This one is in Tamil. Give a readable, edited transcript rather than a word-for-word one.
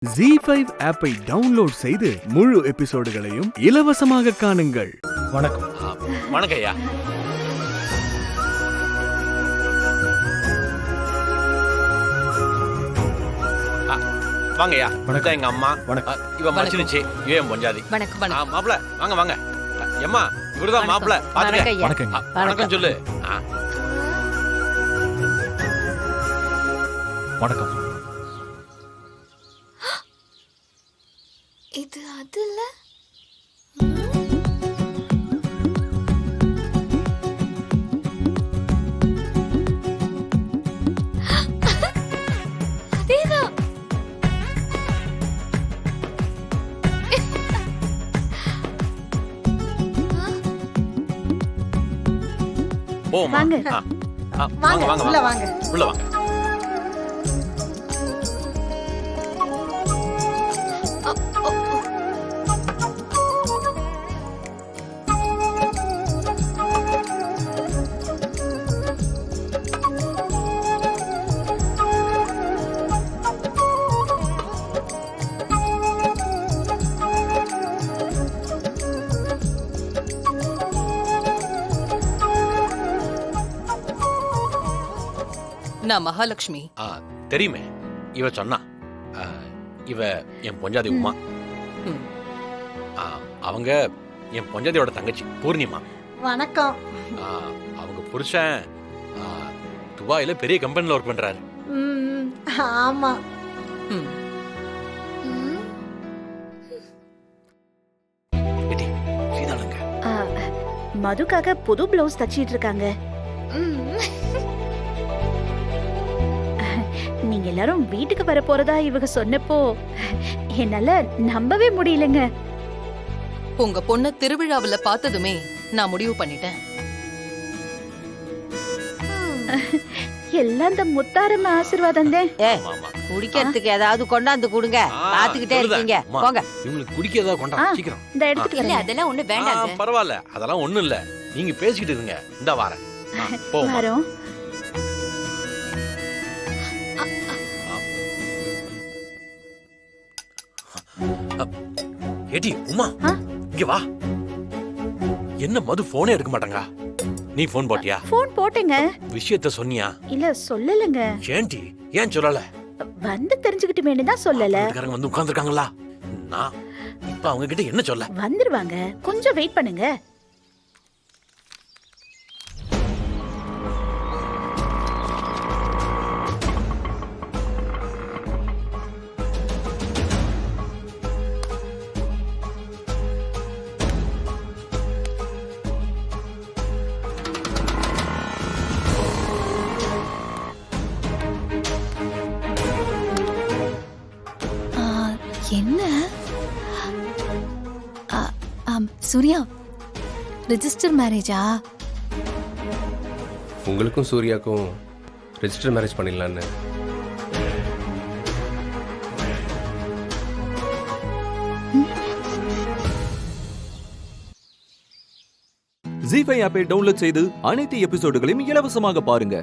ZEE5 ஆப்பை டவுன்லோட் செய்து முழு எபிசோடுகளையும் இலவசமாக காணுங்கள். வணக்கம். வணக்கம் ஐயா. வாங்க ஐயா. வணக்கம். எங்க அம்மா. வணக்கம். இவ மச்சினுச்சு. இவன் பொஞ்சாதி. வணக்கம். மாப்பிள வாங்க வாங்க. எம்மா இவருதான் மாப்பிள. பாத்துக்க. வணக்கம். வணக்கம் சொல்லு. வணக்கம். இது அதுல அதேதான். போமா. வாங்க. வாங்க வாங்க உள்ள வாங்க. வாங்க. உள்ள வாங்க. நான் மகாலட்சுமி. தெரியுமே. இவ சொன்னா. இவ என் பொஞ்சாதி உமா. அவங்க என் பொஞ்சாதியோட தங்கச்சி பூர்ணிமா. வணக்கம். அவங்க புருஷன் துபாயில பெரிய கம்பெனில ஒர்க் பண்றாரு. ஆமா. ஏடி, சீதாளுங்க. மதுக்காக புது பிளவுஸ் தச்சிட்டு இருக்காங்க. நீங்க எல்லாரும் வீட்டுக்கு வர போறதா இவங்க சொன்னப்போ என்னால நம்பவே முடியலங்க. உங்க பொண்ணு திருவிழாவுல பார்த்ததுமே நான் முடிவு பண்ணிட்டேன். எல்லாம் இந்த முத்தாரம் ஆசீர்வாதம் தான். ஆமா, ஆமா. குடிக்கிறதுக்கு ஏதாவது கொண்டாந்து கொடுங்க. பாத்துக்கிட்டே இருக்கீங்க. அம்மா, போங்க. இவங்களுக்கு குடிக்க ஏதாவது கொண்டா சீக்கிரம். இந்த எடுத்துட்டு வரேன். அதெல்லாம் ஒண்ணு வேண்டாங்க. பரவாயில்ல, அதெல்லாம் ஒண்ணும் இல்ல. நீங்க பேசிக்கிட்டு இருங்க. இந்த வாரேன். போமா. வரோம். ஏடி உமா, இங்க வா. என்ன மது போனே எடுக்க மாட்டாங்க? நீ போன் போட்டியா? போன் போட்டேங்க. விஷயத்த சொன்னியா? இல்ல சொல்லலங்க. ஏன்டி ஏன் சொல்லல? வந்து தெரிஞ்சுக்கிட்டு வேண்டியதான் சொல்லல. வீட்டுக்காரங்க வந்து உட்கார்ந்துருக்காங்களா? நான் இப்ப அவங்க கிட்ட என்ன சொல்ல? வந்துருவாங்க, கொஞ்சம் வெயிட் பண்ணுங்க. என்ன சூர்யா, ரெஜிஸ்டர் மேரேஜா? உங்களுக்கும் சூர்யாக்கும் ரெஜிஸ்டர் மேரேஜ் பண்ணிடலான்னு. ZEE5 ஆப்பை டவுன்லோட் செய்து அனைத்து எபிசோடுகளையும் இலவசமாக பாருங்க.